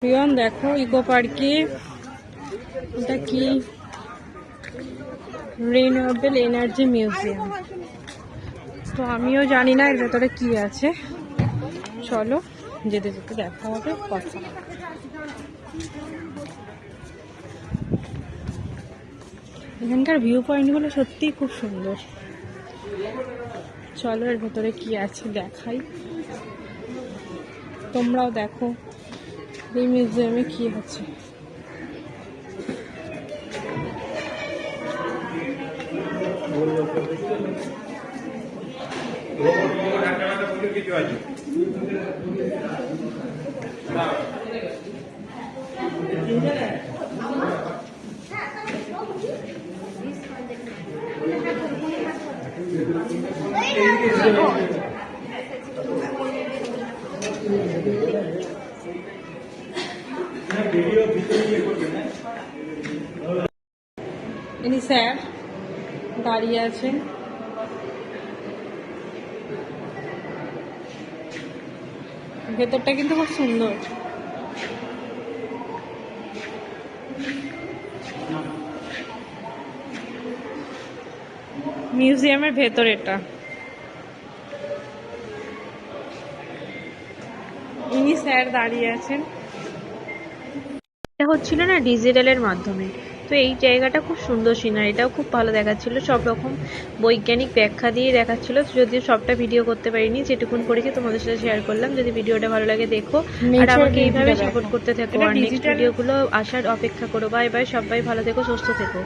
প্রিয়ন দেখো ইকো পার্কে এটা কি রিনিউয়েবল এনার্জি মিউজিয়াম। তো আমিও জানি না এর ভেতরে কি আছে, চলো যেতে যেতে দেখা হবে কথা। এখানকার ভিউ পয়েন্টগুলো সত্যিই খুব সুন্দর। চলো এর ভেতরে কি আছে দেখাই, তোমরাও দেখো এই মিউজিয়ামে কি আছে। ইনি স্যার দাঁড়িয়ে আছেন, ভেতরটা কিন্তু খুব সুন্দর। মিউজিয়ামের ভেতর এটা। ইনি স্যার দাঁড়িয়ে আছেন। এটা হচ্ছিল না ডিজিটালের মাধ্যমে, তো এই জায়গাটা খুব সুন্দর, সিনারিটাও খুব ভালো দেখাচ্ছিল, সব রকম বৈজ্ঞানিক ব্যাখ্যা দিয়ে দেখাচ্ছিল। যদিও সবটা ভিডিও করতে পারিনি, যেটুকুন করেছি তোমাদের সাথে শেয়ার করলাম। যদি ভিডিওটা ভালো লাগে দেখো, আর আমাকে এইভাবে সাপোর্ট করতে থেকো, আর নেক্সট ভিডিওগুলো আসার অপেক্ষা করো। বাই বাই, সবাই ভালো থেকো, সুস্থ থেকো।